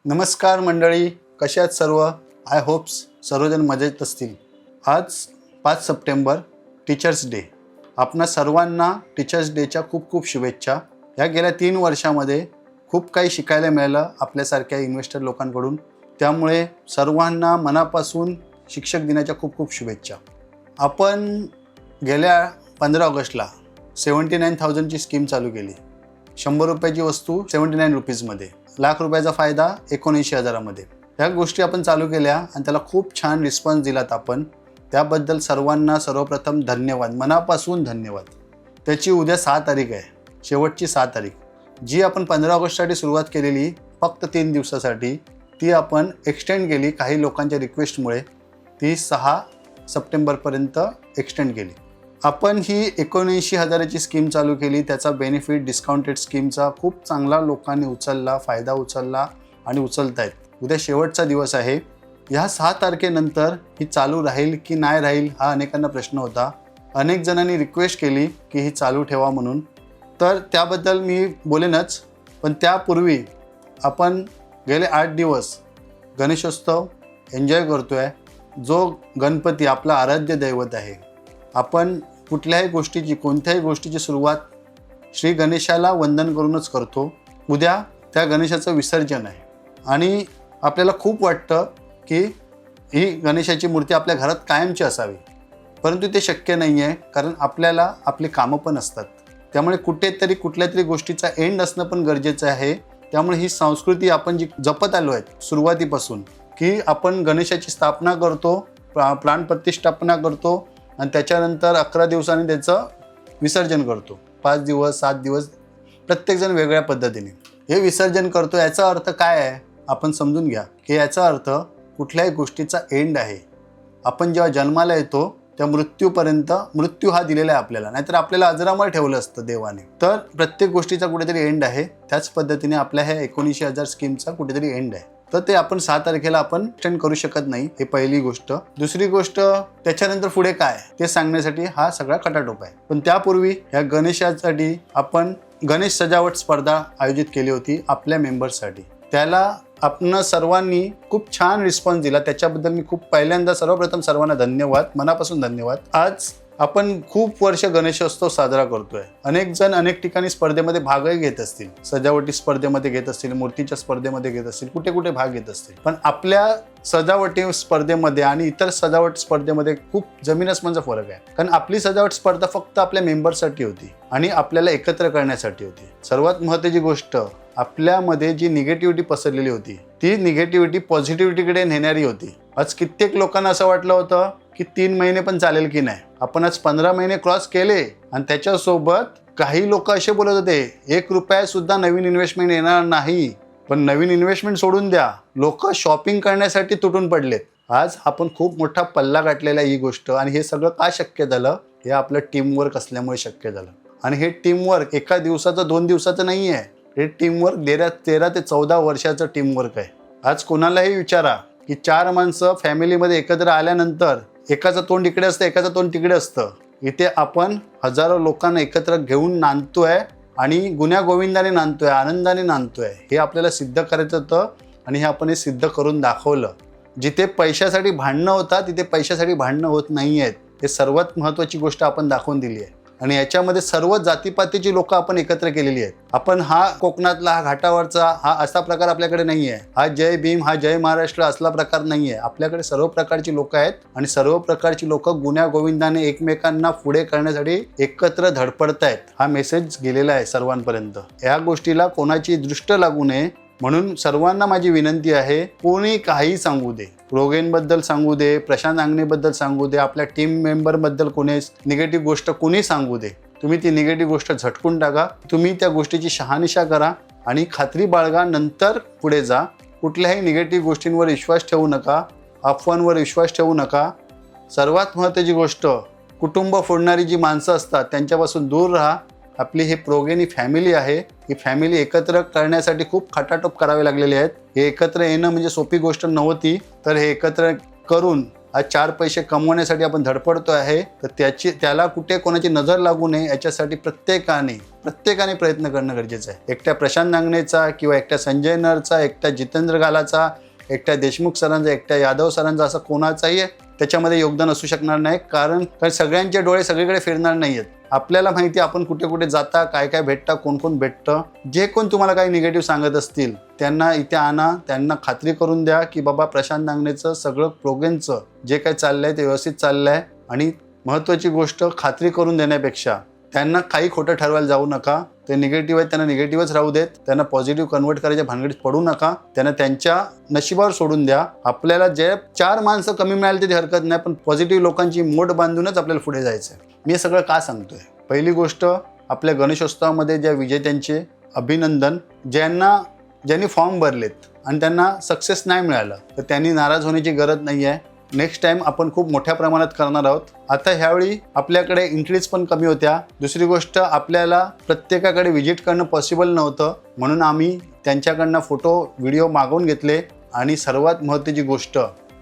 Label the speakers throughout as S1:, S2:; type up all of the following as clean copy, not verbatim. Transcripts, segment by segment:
S1: नमस्कार मंडळी, कशा आहेत सर्व? आय होप्स सर्वजण मजेत असतील. आज 5 सप्टेंबर टीचर्स डे. आपणा सर्वांना टीचर्स डेच्या खूप खूप शुभेच्छा. या गेल्या 3 वर्षामध्ये खूप काही शिकायला मिळालं आपल्यासारख्या इन्व्हेस्टर लोकांकडून. त्यामुळे सर्वांना मनापासून शिक्षक दिनाच्या खूप खूप शुभेच्छा. आपण गेल्या 15 ऑगस्टला 79,000ची स्कीम चालू केली. 100 रुपयाची वस्तू 79 रुपीजमध्ये, लाख रुपयाचा फायदा 19,000मध्ये. ह्या गोष्टी आपण चालू केल्या आणि त्याला खूप छान रिस्पॉन्स दिलात आपण. त्याबद्दल सर्वांना सर्वप्रथम धन्यवाद, मनापासून धन्यवाद. त्याची उद्या 6 तारीख आहे, शेवटची 6 तारीख. जी आपण 15 ऑगस्टसाठी सुरुवात केलेली फक्त 3 दिवसासाठी, ती आपण एक्सटेंड केली काही लोकांच्या रिक्वेस्टमुळे. ती 6 सप्टेंबरपर्यंत एक्सटेंड केली. आपण ही 79,000ची स्कीम चालू केली. त्याचा बेनिफिट डिस्काउंटेड स्कीमचा खूप चांगला लोकांनी उचलला, फायदा उचलला आणि उचलतायत. उद्या शेवटचा दिवस आहे. ह्या 6 तारखेनंतर ही चालू राहील की नाही राहील हा अनेकांना प्रश्न होता. अनेक जणांनी रिक्वेस्ट केली की ही चालू ठेवा म्हणून. तर त्याबद्दल मी बोलेनच, पण त्यापूर्वी आपण गेले 8 दिवस गणेशोत्सव एन्जॉय करतोय. जो गणपती आपला आराध्य दैवत आहे. आपण कुठल्याही गोष्टीची, कोणत्याही गोष्टीची सुरुवात श्री गणेशाला वंदन करूनच करतो. उद्या त्या गणेशाचं विसर्जन आहे आणि आपल्याला खूप वाटतं की ही गणेशाची मूर्ती आपल्या घरात कायमची असावी, परंतु ते शक्य नाही आहे. कारण आपल्याला आपली कामं पण असतात. त्यामुळे कुठेतरी कुठल्या तरी गोष्टीचा एंड असणं पण गरजेचं आहे. त्यामुळे ही संस्कृती आपण जी जपत आलो आहे सुरुवातीपासून, की आपण गणेशाची स्थापना करतो, प्राण प्रतिष्ठापना करतो आणि त्याच्यानंतर 11 दिवसांनी त्याचं विसर्जन करतो. 5 दिवस 7 दिवस प्रत्येकजण वेगळ्या पद्धतीने हे विसर्जन करतो. याचा अर्थ काय आहे आपण समजून घ्या, की याचा अर्थ कुठल्याही गोष्टीचा एंड आहे. आपण जेव्हा जन्माला येतो त्या मृत्यूपर्यंत, मृत्यू हा दिलेला आहे आपल्याला, नाहीतर आपल्याला अजरामर ठेवलं असतं देवाने. तर प्रत्येक गोष्टीचा कुठेतरी एंड आहे. त्याच पद्धतीने आपल्या ह्या 19,000 स्कीमचा कुठेतरी एंड आहे. तर ते आपण 6 तारखेला आपण एक्सटेंड करू शकत नाही. हे पहिली गोष्ट. दुसरी गोष्ट, त्याच्यानंतर पुढे काय ते सांगण्यासाठी हा सगळा खटाटोप आहे. पण त्यापूर्वी ह्या गणेशासाठी आपण गणेश सजावट स्पर्धा आयोजित केली होती आपल्या मेंबर्ससाठी. त्याला आपण सर्वांनी खूप छान रिस्पॉन्स दिला. त्याच्याबद्दल मी खूप पहिल्यांदा सर्वप्रथम सर्वांना धन्यवाद, मनापासून धन्यवाद. आज आपण खूप वर्ष गणेशोत्सव साजरा करतोय. अनेक जण अनेक ठिकाणी स्पर्धेमध्ये भागही घेत असतील, सजावटी स्पर्धेमध्ये घेत असतील, मूर्तीच्या स्पर्धेमध्ये घेत असतील, कुठे कुठे भाग घेत असतील. पण आपल्या सजावटी स्पर्धेमध्ये आणि इतर सजावट स्पर्धेमध्ये खूप जमीन आसमानचा फरक आहे. कारण आपली सजावट स्पर्धा फक्त आपल्या मेंबर्ससाठी होती आणि आपल्याला एकत्र करण्यासाठी होती. सर्वात महत्त्वाची गोष्ट, आपल्यामध्ये जी निगेटिव्हिटी पसरलेली होती ती निगेटिव्हिटी पॉझिटिव्हिटीकडे नेणारी होती. आज कित्येक लोकांना असं वाटलं होतं की 3 महिने पण चालेल की नाही. आपण आज 15 महिने क्रॉस केले आणि त्याच्यासोबत काही लोक असे बोलत होते 1 रुपया सुद्धा नवीन इन्व्हेस्टमेंट येणार नाही. पण नवीन इन्व्हेस्टमेंट सोडून द्या, लोक शॉपिंग करण्यासाठी तुटून पडलेत. आज आपण खूप मोठा पल्ला गाठलेला ही गोष्ट. आणि हे सगळं का शक्य झालं? हे आपलं टीमवर्क असल्यामुळे शक्य झालं. आणि हे टीमवर्क एका दिवसाचं 2 दिवसाचं नाही आहे. हे टीमवर्क 13 ते 14 वर्षाचं टीमवर्क आहे. आज कोणालाही विचारा की 4 माणसं फॅमिलीमध्ये एकत्र आल्यानंतर एकाचं तोंड इकडे असतं, एकाचं तोंड तिकडे असतं. इथे आपण हजारो लोकांना एकत्र घेऊन नांदतोय आणि गुण्यागोविंदाने नांदतोय, आनंदाने नांदतोय. हे आपल्याला सिद्ध करायचं होतं आणि हे आपण सिद्ध करून दाखवलं. जिथे पैशासाठी भांडणं होतात तिथे पैशासाठी भांडणं होत नाही आहेत. हे सर्वात महत्त्वाची गोष्ट आपण दाखवून दिली आहे. आणि याच्यामध्ये सर्व जातीपातीची लोक आपण एकत्र केलेली आहेत. आपण हा कोकणातला, हा घाटावरचा, हा असा प्रकार आपल्याकडे नाही आहे. हा जय भीम, हा जय महाराष्ट्र असला प्रकार नाही आहे. आपल्याकडे सर्व प्रकारची लोक आहेत आणि सर्व प्रकारची लोक गुण्यागोविंदाने एकमेकांना पुढे करण्यासाठी एकत्र धडपडतायत. हा मेसेज गेलेला आहे सर्वांपर्यंत. या गोष्टीला कोणाची दृष्ट लागू नये म्हणून सर्वांना माझी विनंती आहे. कोणी काही सांगू दे, रोगेंबद्दल सांगू दे, प्रशांत आंगणेबद्दल सांगू दे, आपल्या टीम मेंबरबद्दल कोणी निगेटिव्ह गोष्ट कोणी सांगू दे, तुम्ही ती निगेटिव्ह गोष्ट झटकून टाका. तुम्ही त्या गोष्टीची शहानिशा करा आणि खात्री बाळगा, नंतर पुढे जा. कुठल्याही निगेटिव्ह गोष्टींवर विश्वास ठेवू नका, अफवांवर विश्वास ठेवू नका. सर्वात महत्त्वाची गोष्ट, कुटुंब फोडणारी जी माणसं असतात त्यांच्यापासून दूर राहा. आपली ही प्रोगेनी फॅमिली आहे. ही फॅमिली एकत्र करण्यासाठी खूप खटाटोप करावे लागलेले आहेत. हे एकत्र येणं म्हणजे सोपी गोष्ट नव्हती. तर हे एकत्र करून आज 4 पैसे कमवण्यासाठी आपण धडपडतो आहे, तर त्याला कुठे कोणाची नजर लागू नये याच्यासाठी प्रत्येकाने प्रयत्न करणं गरजेचं आहे. एकट्या प्रशांत नांगणेचा किंवा एकट्या संजय नरचा, एकट्या जितेंद्र गालाचा, एकट्या देशमुख सरांचा, एकट्या यादव सरांचा असं कोणाचाही त्याच्यामध्ये योगदान असू शकणार नाही. कारण सगळ्यांचे डोळे सगळीकडे फिरणार नाहीयेत. आपल्याला माहिती आपण कुठे कुठे जाता, काय काय भेटतं, कोण कोण भेटतं. जे कोण तुम्हाला काही निगेटिव्ह सांगत असतील त्यांना इथे आणा, त्यांना खात्री करून द्या की बाबा प्रशांत नांगणेचं सगळं प्रोग्रेसचं जे काही चाललंय ते व्यवस्थित चाललंय. आणि महत्त्वाची गोष्ट, खात्री करून देण्यापेक्षा त्यांना काही खोटं ठरवायला जाऊ नका. ते निगेटिव्ह आहेत त्यांना निगेटिव्हच राहू देत. त्यांना पॉझिटिव्ह कन्वर्ट करायच्या भानगडीत पडू नका. त्यांना त्यांच्या नशिबावर सोडून द्या. आपल्याला जे 4 माणसं कमी मिळाली तरी हरकत नाही, पण पॉझिटिव्ह लोकांची मोठ बांधूनच आपल्याला पुढे जायचं आहे. मी हे सगळं का सांगतोय? पहिली गोष्ट, आपल्या गणेशोत्सवामध्ये ज्या विजेत्यांचे अभिनंदन. ज्यांनी फॉर्म भरलेत आणि त्यांना सक्सेस नाही मिळालं तर त्यांनी नाराज होण्याची गरज नाही आहे. नेक्स्ट टाइम आपण खूप मोठ्या प्रमाणात करणार आहोत. आता ह्यावेळी आपल्याकडे एंट्रीज पण कमी होत्या. दुसरी गोष्ट, आपल्याला प्रत्येकाकडे व्हिजिट करणं पॉसिबल नव्हतं, म्हणून आम्ही त्यांच्याकडनं फोटो व्हिडिओ मागवून घेतले. आणि सर्वात महत्त्वाची गोष्ट,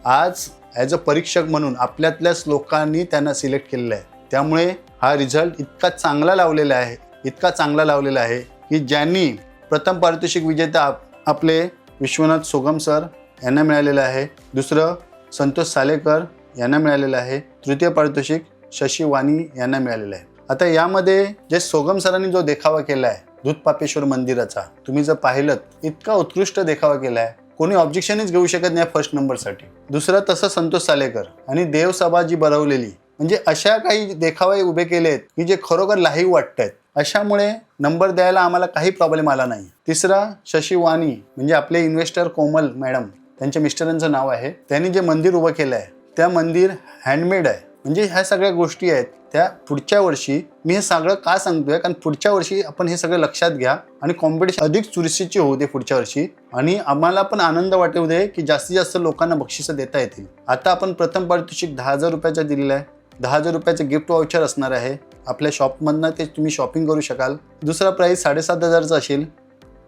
S1: आज ॲज अ परीक्षक म्हणून आपल्यातल्याच लोकांनी त्यांना सिलेक्ट केलेलं आहे. त्यामुळे हा रिझल्ट इतका चांगला लावलेला आहे की ज्यांनी प्रथम पारितोषिक विजेता आपले विश्वनाथ सोगम सर यांना मिळालेलं आहे. दुसरं संतोष सालेकर यांना मिळालेलं आहे. तृतीय पारितोषिक शशी वाणी यांना मिळालेलं आहे. आता यामध्ये जे सोगम सरांनी जो देखावा केला आहे दूधपापेश्वर मंदिराचा, तुम्ही जर पाहिलं इतका उत्कृष्ट देखावा केला आहे, कोणी ऑब्जेक्शनच घेऊ शकत नाही फर्स्ट नंबरसाठी. दुसरं तसं संतोष सालेकर आणि देवसभा जी भरवलेली, म्हणजे अशा काही देखावे उभे केले आहेत की जे खरोखर लाईव्ह वाटत आहेत. अशामुळे नंबर द्यायला आम्हाला काही प्रॉब्लेम आला नाही. तिसरा शशी वाणी म्हणजे आपले इन्व्हेस्टर कोमल मॅडम, त्यांच्या मिस्टरांचं नाव आहे. त्यांनी जे मंदिर उभं केलं आहे त्या मंदिर हँडमेड आहे. म्हणजे ह्या सगळ्या गोष्टी आहेत त्या पुढच्या वर्षी, मी हे सगळं का सांगतोय कारण पुढच्या वर्षी आपण हे सगळं लक्षात घ्या आणि कॉम्पिटिशन अधिक चुरशीची होऊ दे पुढच्या वर्षी. आणि आम्हाला पण आनंद वाटू दे की जास्तीत जास्त लोकांना बक्षिसं देता येतील. आता आपण प्रथम पारितोषिक 10,000 रुपयाचं दिलेलं आहे. 10,000 रुपयाचं गिफ्ट वाउचर असणार आहे. आपल्या शॉपमधनं ते तुम्ही शॉपिंग करू शकाल. दुसरा प्राईज 7,500चा असेल.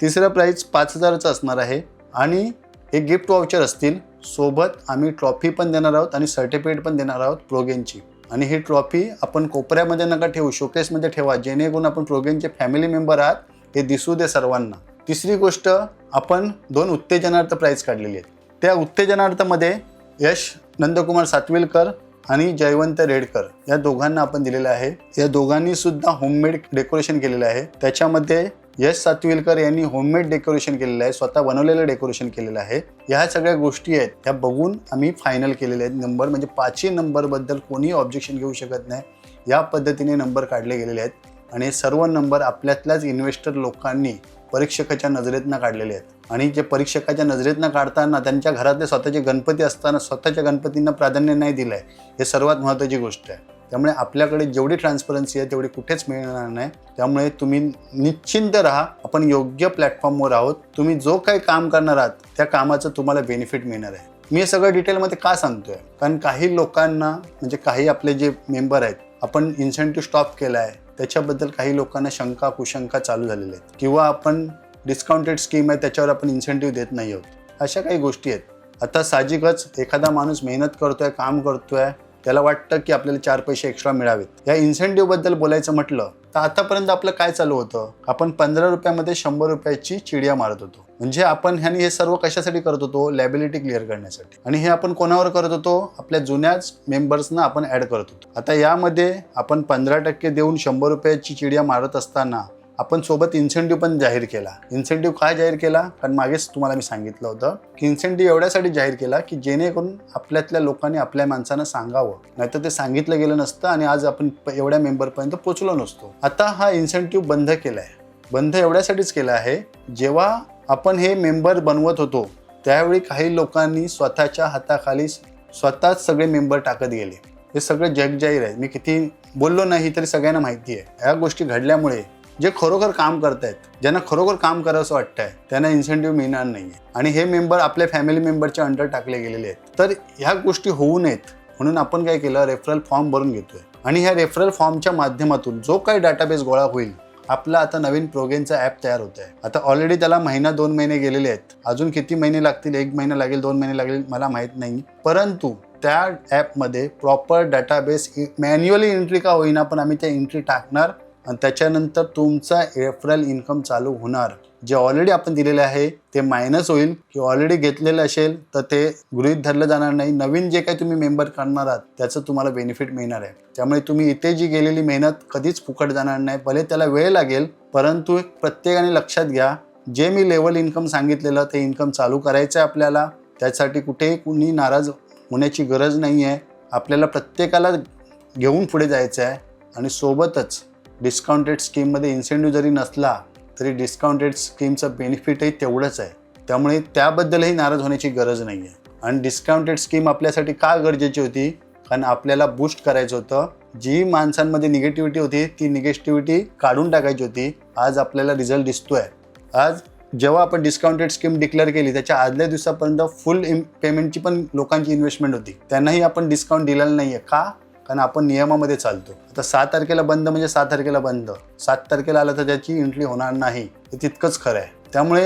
S1: तिसरा प्राईज 5,000चा असणार आहे. आणि एक गिफ्ट वाउचर असतील. सोबत आम्ही ट्रॉफी पण देणार आहोत आणि सर्टिफिकेट पण देणार आहोत प्रोगेनची. आणि ही ट्रॉफी आपण कोपऱ्यामध्ये नका ठेवू, शोकेसमध्ये ठेवा, जेणेकरून आपण प्रोगेनचे फॅमिली मेंबर आहात हे दिसू दे सर्वांना. तिसरी गोष्ट, आपण 2 उत्तेजनार्थ प्राईज काढलेली आहेत. त्या उत्तेजनार्थमध्ये यश नंदकुमार सातविलकर आणि जयवंत रेडकर या दोघांना आपण दिलेलं आहे. या दोघांनी सुद्धा होममेड डेकोरेशन केलेलं आहे. त्याच्यामध्ये यश सातविलकर यांनी होममेड डेकोरेशन केलेलं आहे, स्वतः बनवलेलं डेकोरेशन केलेलं आहे. ह्या सगळ्या गोष्टी आहेत ह्या बघून आम्ही फायनल केलेले आहेत नंबर. म्हणजे 5ही नंबरबद्दल कोणीही ऑब्जेक्शन घेऊ शकत नाही. या पद्धतीने नंबर काढले गेलेले आहेत. आणि हे सर्व नंबर आपल्यातल्याच इन्व्हेस्टर लोकांनी परीक्षकाच्या नजरेतनं काढलेले आहेत. आणि जे परीक्षकाच्या नजरेतनं काढताना त्यांच्या घरातले स्वतःचे गणपती असताना स्वतःच्या गणपतींना प्राधान्य नाही दिलं आहे, हे सर्वात महत्त्वाची गोष्ट आहे. त्यामुळे आपल्याकडे जेवढी ट्रान्सपरन्सी आहे तेवढी कुठेच मिळणार नाही. त्यामुळे तुम्ही निश्चिंत राहा, आपण योग्य प्लॅटफॉर्मवर आहोत. तुम्ही जो काही काम करणार आहात त्या कामाचं तुम्हाला बेनिफिट मिळणार आहे. मी हे सगळं डिटेलमध्ये का सांगतोय, कारण काही लोकांना म्हणजे काही आपले जे मेंबर आहेत, आपण इन्सेंटिव्ह स्टॉप केला आहे त्याच्याबद्दल काही लोकांना शंका कुशंका चालू झालेल्या आहेत. किंवा आपण डिस्काउंटेड स्कीम आहे त्याच्यावर आपण इन्सेंटिव्ह देत नाही आहोत. अशा काही गोष्टी आहेत. आता साहजिकच एखादा माणूस मेहनत करतोय, काम करतोय, त्याला वाटतं की आपल्याला 4 पैसे एक्स्ट्रा मिळावेत. या इन्सेंटिव्हबद्दल बोलायचं म्हटलं तर आतापर्यंत आपलं काय चालू होतं, आपण 15 रुपयामध्ये 100 रुपयाची चिडिया मारत होतो. म्हणजे आपण ह्यानी हे सर्व कशासाठी करत होतो, लॅबिलिटी क्लिअर करण्यासाठी. आणि हे आपण कोणावर करत होतो, आपल्या जुन्याच मेंबर्सना आपण ॲड करत होतो. आता यामध्ये आपण 15% देऊन 100 रुपयाची चिडिया मारत असताना आपण सोबत इन्सेंटिव्ह पण जाहीर केला. इन्सेंटिव्ह काय जाहीर केला, कारण मागेच तुम्हाला मी सांगितलं होतं की इन्सेंटिव्ह एवढ्यासाठी जाहीर केला की जेणेकरून आपल्यातल्या लोकांनी आपल्या माणसांना सांगावं, नाहीतर ते सांगितलं गेलं नसतं आणि आज आपण एवढ्या मेंबरपर्यंत पोहोचलो नसतो. आता हा इन्सेंटिव्ह बंद केला आहे. बंद एवढ्यासाठीच केला आहे, जेव्हा आपण हे मेंबर बनवत होतो त्यावेळी काही लोकांनी स्वतःच्या हाताखाली स्वतःच सगळे मेंबर टाकत गेले. हे सगळं जगजाहीर आहे. मी किती बोललो नाही तरी सगळ्यांना माहिती आहे. या गोष्टी घडल्यामुळे जे खरोखर काम करतायत, ज्यांना खरोखर काम करावंसं वाटतंय, त्यांना इन्सेंटिव्ह मिळणार नाही. आणि हे मेंबर आपल्या फॅमिली मेंबरच्या अंडर टाकले गेलेले आहेत. तर ह्या गोष्टी होऊ नयेत म्हणून आपण काय केलं, रेफरल फॉर्म भरून घेतोय. आणि ह्या रेफरल फॉर्मच्या माध्यमातून जो काही डाटाबेस गोळा होईल, आपला आता नवीन प्रोगेनचा ॲप तयार होत आहे. आता ऑलरेडी त्याला 1-2 महिने गेलेले आहेत. अजून किती महिने लागतील, 1 महिना लागेल, 2 महिने लागेल, मला माहीत नाही. परंतु त्या ॲपमध्ये प्रॉपर डाटाबेस मॅन्युअली एंट्री का होईना पण आम्ही त्या एंट्री टाकणार आणि त्याच्यानंतर तुमचा रेफरल इन्कम चालू होणार. जे ऑलरेडी आपण दिलेले आहे ते मायनस होईल, की ऑलरेडी घेतलेलं असेल तर ते गृहीत धरलं जाणार नाही. नवीन जे काही तुम्ही मेंबर करणार आहात त्याचं तुम्हाला बेनिफिट मिळणार आहे. त्यामुळे तुम्ही इथे जी गेलेली मेहनत कधीच फुकट जाणार नाही. भले त्याला वेळ लागेल, परंतु प्रत्येकाने लक्षात घ्या, जे मी लेवल इन्कम सांगितलेलं ते इन्कम चालू करायचं आहे आपल्याला. त्यासाठी कुठेही कुणी नाराज होण्याची गरज नाही आहे. आपल्याला प्रत्येकाला घेऊन पुढे जायचं आहे आणि सोबतच डिस्काउंटेड स्कीममध्ये इन्सेंटिव्ह जरी नसला तरी डिस्काउंटेड स्कीमचं बेनिफिटही तेवढंच आहे. त्यामुळे त्याबद्दलही नाराज होण्याची गरज नाही आहे. आणि डिस्काउंटेड स्कीम आपल्यासाठी का गरजेची होती? कारण आपल्याला बूस्ट करायचं होतं. जी माणसांमध्ये निगेटिव्हिटी होती ती निगेटिव्हिटी काढून टाकायची होती. आज आपल्याला रिझल्ट दिसतोय. आज जेव्हा आपण डिस्काउंटेड स्कीम डिक्लेअर केली त्याच्या आदल्या दिवसापर्यंत फुल पेमेंटची पण लोकांची इन्व्हेस्टमेंट होती. त्यांनाही आपण डिस्काउंट दिलेलं नाही आहे. का? कारण आपण नियमामध्ये चालतो. आता 6 तारखेला बंद म्हणजे 6 तारखेला बंद. 7 तारखेला आलं तर त्याची एंट्री होणार नाही. हे तितकंच खरं आहे. त्यामुळे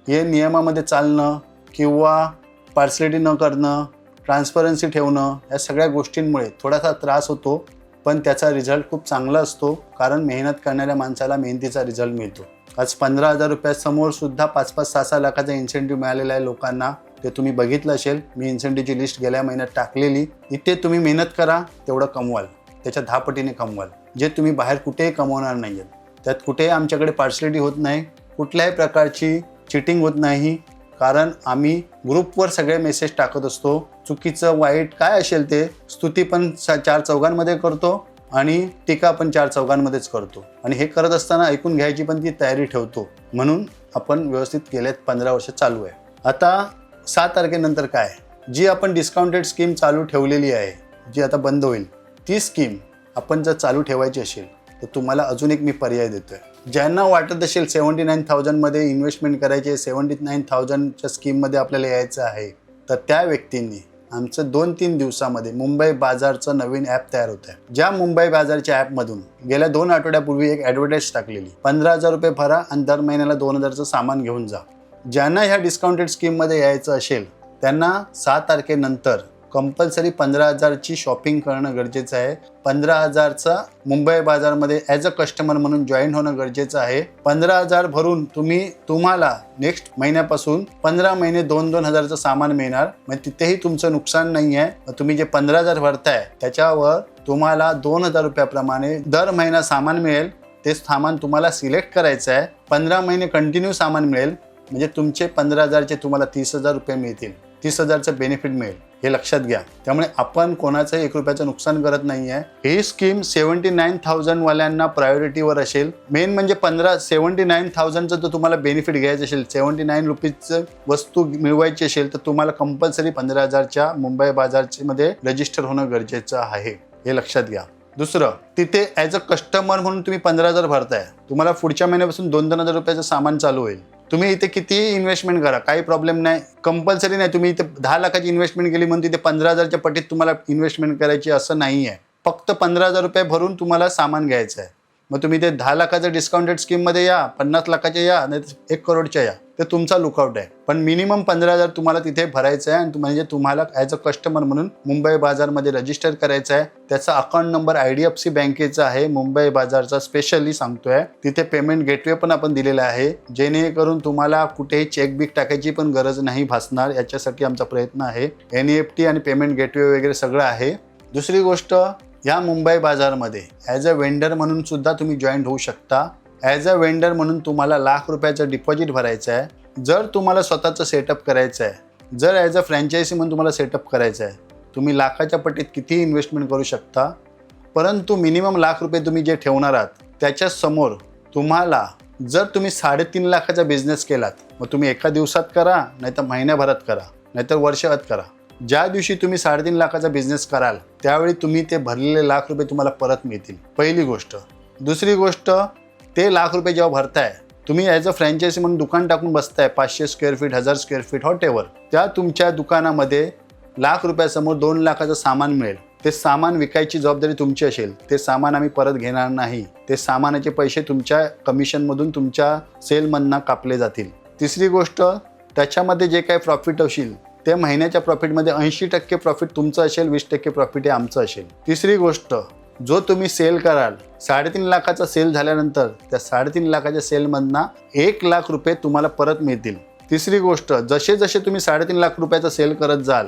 S1: हे नियमामध्ये चालणं किंवा पार्सलिटी न करणं, ट्रान्सपरन्सी ठेवणं, या सगळ्या गोष्टींमुळे थोडासा त्रास होतो, पण त्याचा रिझल्ट खूप चांगला असतो. कारण मेहनत करणाऱ्या माणसाला मेहनतीचा रिझल्ट मिळतो. आज 15,000 रुपयासमोर सुद्धा 5-5, 6-6 लाखाचा इन्सेंटिव्ह मिळालेला आहे लोकांना. ते तुम्ही बघितलं असेल. मी इन्सेंटिव्हची लिस्ट गेल्या महिन्यात टाकलेली. इथे तुम्ही मेहनत करा, तेवढं कमवाल. त्याच्या 10 पटीने कमवाल, जे तुम्ही बाहेर कुठेही कमवणार नाही आहेत. त्यात कुठेही आमच्याकडे पार्सलिटी होत नाही, कुठल्याही प्रकारची चिटिंग होत नाही. कारण आम्ही ग्रुपवर सगळे मेसेज टाकत असतो. चुकीचं वाईट काय असेल ते स्तुती पण 4 चौघांमध्ये करतो आणि टीका पण 4 चौघांमध्येच करतो. आणि हे करत असताना ऐकून घ्यायची पण ती तयारी ठेवतो. म्हणून आपण व्यवस्थित गेल्यात 15 वर्ष चालू आहे. आता 7 तारखेनंतर काय? जी आपण डिस्काउंटेड स्कीम चालू ठेवलेली आहे, जी आता बंद होईल, ती स्कीम आपण जर चालू ठेवायची असेल तर तुम्हाला अजून एक मी पर्याय देतोय. ज्यांना वाटत असेल 79,000 मध्ये इन्व्हेस्टमेंट करायची, 79,000च्या स्कीममध्ये आपल्याला यायचं आहे, तर त्या व्यक्तींनी आमचं 2-3 दिवसामध्ये मुंबई बाजारचं नवीन ॲप तयार होत आहे. ज्या मुंबई बाजारच्या ॲपमधून गेल्या 2 आठवड्यापूर्वी एक ॲडव्हर्टाईज टाकलेली, 15,000 रुपये भरा आणि दर महिन्याला 2,000चं सामान घेऊन जा. ज्यांना ह्या डिस्काउंटेड स्कीममध्ये यायचं असेल त्यांना 6 तारखेनंतर कंपल्सरी 15,000ची शॉपिंग करणं गरजेचं आहे. 15,000चा मुंबई बाजारमध्ये ॲज अ कस्टमर म्हणून जॉईन होणं गरजेचं आहे. 15,000 भरून तुम्हाला नेक्स्ट महिन्यापासून 15 महिने 2,000चं सामान मिळणार. म्हणजे तिथेही तुमचं नुकसान नाही आहे. तुम्ही जे 15,000 भरताय त्याच्यावर तुम्हाला 2,000 रुपयाप्रमाणे दर महिना सामान मिळेल. ते सामान तुम्हाला सिलेक्ट करायचं आहे. 15 महिने कंटिन्यू सामान मिळेल. म्हणजे तुमचे 15,000चे तुम्हाला 30,000 रुपये मिळतील. 30,000चं बेनिफिट मिळेल. हे लक्षात घ्या. त्यामुळे आपण कोणाचंही 1 रुपयाचं नुकसान करत नाही आहे. ही स्कीम 79,000 वाल्यांना प्रायोरिटीवर असेल. मेन म्हणजे 79,000चं जर तुम्हाला बेनिफिट घ्यायचं असेल, 79 रुपीजचं वस्तू मिळवायची असेल, तर तुम्हाला कंपल्सरी 15,000च्या मुंबई बाजारमध्ये रजिस्टर होणं गरजेचं आहे. हे लक्षात घ्या. दुसरं, तिथे ॲज अ कस्टमर म्हणून तुम्ही 15,000 भरताय, तुम्हाला पुढच्या महिन्यापासून 2,000 रुपयाचं सामान चालू होईल. तुम्ही इथे कितीही इन्व्हेस्टमेंट करा, काही प्रॉब्लेम नाही. कंपल्सरी नाही तुम्ही इथे 10 लाखाची इन्व्हेस्टमेंट केली म्हणून तिथे 15,000च्या पटीत तुम्हाला इन्व्हेस्टमेंट करायची असं नाही आहे. फक्त 15,000 रुपये भरून तुम्हाला सामान घ्यायचं आहे. मग तुम्ही ते 10 लाखाच्या डिस्काउंटेड स्कीममध्ये या, 50 लाखाच्या या, नाही 1 करोडच्या या, ते तुमचा लुकआउट आहे. पण मिनिमम 15,000 तुम्हाला तिथे भरायचं आहे. आणि म्हणजे तुम्हाला ॲज अ कस्टमर म्हणून मुंबई बाजारमध्ये रजिस्टर करायचं आहे. त्याचा अकाउंट नंबर IDFC बँकेचा आहे, मुंबई बाजारचा स्पेशली सांगतोय. तिथे पेमेंट गेटवे पण आपण दिलेला आहे, जेणेकरून तुम्हाला कुठेही चेकबिक टाकायची पण गरज नाही भासणार. याच्यासाठी आमचा प्रयत्न आहे. NEFT आणि पेमेंट गेटवे वगैरे सगळं आहे. दुसरी गोष्ट, या मुंबई बाजारमध्ये ॲज अ वेंडर म्हणून सुद्धा तुम्ही जॉईंट होऊ शकता. ॲज अ वेंडर म्हणून तुम्हाला ₹1,00,000 डिपॉझिट भरायचं आहे. जर तुम्हाला स्वतःचं सेटअप करायचं आहे, जर ॲज अ फ्रँचायझी म्हणून तुम्हाला सेटअप करायचं आहे, तुम्ही लाखाच्या पटीत कितीही इन्व्हेस्टमेंट करू शकता. परंतु मिनिमम ₹1,00,000 तुम्ही जे ठेवणार आहात त्याच्यासमोर तुम्हाला, जर तुम्ही 3.5 लाखाचा बिझनेस केलात, मग तुम्ही एका दिवसात करा, नाहीतर महिन्याभरात करा, नाहीतर वर्षात करा. ज्या दिवशी तुम्ही 3.5 लाखाचा बिझनेस कराल त्यावेळी तुम्ही ते भरलेले ₹1,00,000 तुम्हाला परत मिळतील. पहिली गोष्ट. दुसरी गोष्ट, ते ₹1,00,000 जेव्हा भरताय, तुम्ही ॲज अ फ्रँचायझी म्हणून दुकान टाकून बसताय, 500 स्क्वेअर फीट, 1000 स्क्वेअर फीट, हॉटेवर, त्या तुमच्या दुकानामध्ये ₹1,00,000 समोर 2 लाखाचं सामान मिळेल. ते सामान विकायची जबाबदारी तुमची असेल. ते सामान आम्ही परत घेणार नाही. ते सामानाचे पैसे तुमच्या कमिशनमधून, तुमच्या सेलमधनं कापले जातील. तिसरी गोष्ट, त्याच्यामध्ये जे काही प्रॉफिट होईल त्या महिन्याच्या प्रॉफिटमध्ये 80% प्रॉफिट तुमचं असेल, 20% प्रॉफिट हे आमचं असेल. तिसरी गोष्ट, जो तुम्ही सेल कराल 3.5 लाखाचा सेल झाल्यानंतर त्या 3.5 लाखाच्या सेलमधनं 1 लाख रुपये तुम्हाला परत मिळतील. तिसरी गोष्ट, जसे जसे तुम्ही 3.5 लाख रुपयाचा सेल करत जाल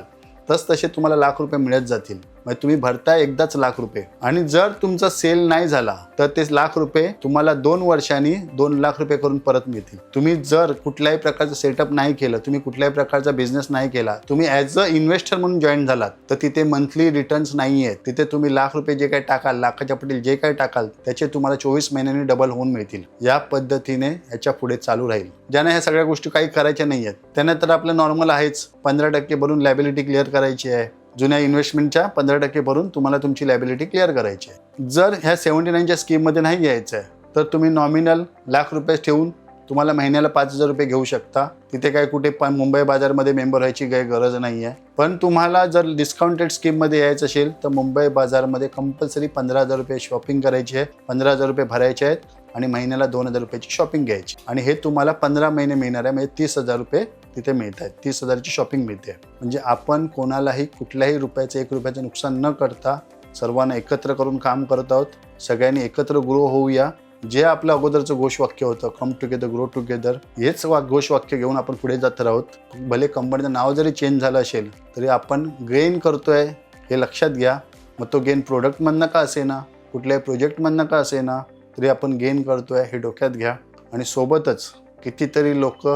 S1: तसे तुम्हाला लाख रुपये मिळत जातील. म्हणजे तुम्ही भरताय एकदाच लाख रुपये. आणि जर तुमचा सेल नाही झाला तर ते लाख रुपये तुम्हाला 2 वर्षांनी 2 लाख रुपये करून परत मिळतील. तुम्ही जर कुठल्याही प्रकारचं सेटअप नाही केलं, तुम्ही कुठल्याही प्रकारचा बिझनेस नाही केला, तुम्ही ॲज अ इन्व्हेस्टर म्हणून जॉईन झालात तर तिथे मंथली रिटर्न्स नाही आहेत. तिथे तुम्ही लाख रुपये जे काही टाकाल, लाखाच्या पटील जे काही टाकाल त्याचे तुम्हाला 24 महिन्यांनी डबल होऊन मिळतील. या पद्धतीने याच्या पुढे चालू राहील. ज्यांना ह्या सगळ्या गोष्टी काही करायच्या नाही आहेत त्यांना तर आपलं नॉर्मल आहेच, 15% भरून लायबिलिटी क्लिअर करायची आहे. जुन्या इन्व्हेस्टमेंटच्या 15% भरून तुम्हाला तुमची लायबिलिटी क्लिअर करायची आहे. जर ह्या 79च्या स्कीममध्ये नाही यायचं आहे तर तुम्ही नॉमिनल लाख रुपये ठेवून तुम्हाला महिन्याला 5,000 रुपये घेऊ शकता. तिथे काय कुठे मुंबई बाजारमध्ये मेंबर व्हायची काही गरज नाही आहे. पण तुम्हाला जर डिस्काउंटेड स्कीममध्ये यायचं असेल तर मुंबई बाजारमध्ये कंपल्सरी 15,000 रुपये शॉपिंग करायची आहे, 15,000 रुपये भरायचे आहेत आणि महिन्याला 2,000 रुपयाची शॉपिंग घ्यायची. आणि हे तुम्हाला 15 महिने मिळणार आहे. म्हणजे 30,000 रुपये तिथे मिळत आहेत. 30,000ची शॉपिंग मिळते. म्हणजे आपण कोणालाही कुठल्याही रुपयाचं 1 रुपयाचं नुकसान न करता सर्वांना एकत्र करून काम करत आहोत. सगळ्यांनी एकत्र ग्रो होऊया. जे आपलं अगोदरचं घोषवाक्य होतं, कम टुगेदर ग्रो टुगेदर, हेच घोषवाक्य घेऊन आपण पुढे जात आहोत. भले कंपनीचं नाव जरी चेंज झालं असेल तरी आपण गेन करतोय हे लक्षात घ्या. मग तो गेन प्रोडक्टमधनं का असेना, कुठल्याही प्रोजेक्टमधनं का असेना, तरी आपण गेन करतोय हे डोक्यात घ्या. आणि सोबतच कितीतरी लोक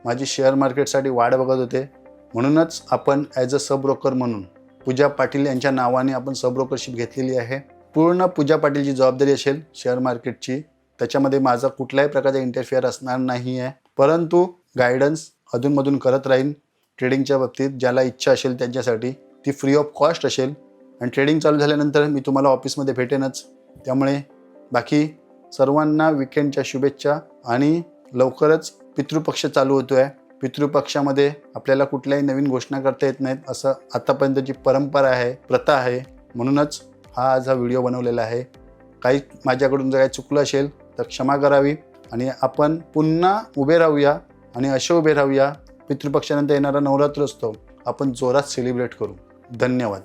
S1: माझी शेअर मार्केटसाठी वाट बघत होते. म्हणूनच आपण ॲज अ सब ब्रोकर म्हणून पूजा पाटील यांच्या नावाने आपण सब ब्रोकरशिप घेतलेली आहे. पूर्ण पूजा पाटीलची जबाबदारी असेल शेअर मार्केटची. त्याच्यामध्ये माझा कुठल्याही प्रकारचा इंटरफिअर असणार नाही आहे. परंतु गायडन्स अधूनमधून करत राहीन ट्रेडिंगच्या बाबतीत. ज्याला इच्छा असेल त्यांच्यासाठी ती फ्री ऑफ कॉस्ट असेल. आणि ट्रेडिंग चालू झाल्यानंतर मी तुम्हाला ऑफिसमध्ये भेटेनच. त्यामुळे बाकी सर्वांना विकेंडच्या शुभेच्छा. आणि लवकरच पितृपक्ष चालू होतो आहे. पितृपक्षामध्ये आपल्याला कुठल्याही नवीन घोषणा करता येत नाहीत, असं आतापर्यंतची परंपरा आहे, प्रथा आहे. म्हणूनच आज हा व्हिडिओ बनवलेला आहे. काही माझ्याकडून जर काही चुकलं असेल तर क्षमा करावी. आणि आपण पुन्हा उभे राहूया आणि असे उभे राहूया. पितृपक्षानंतर येणारा नवरात्र असतो, आपण जोरात सेलिब्रेट करू. धन्यवाद.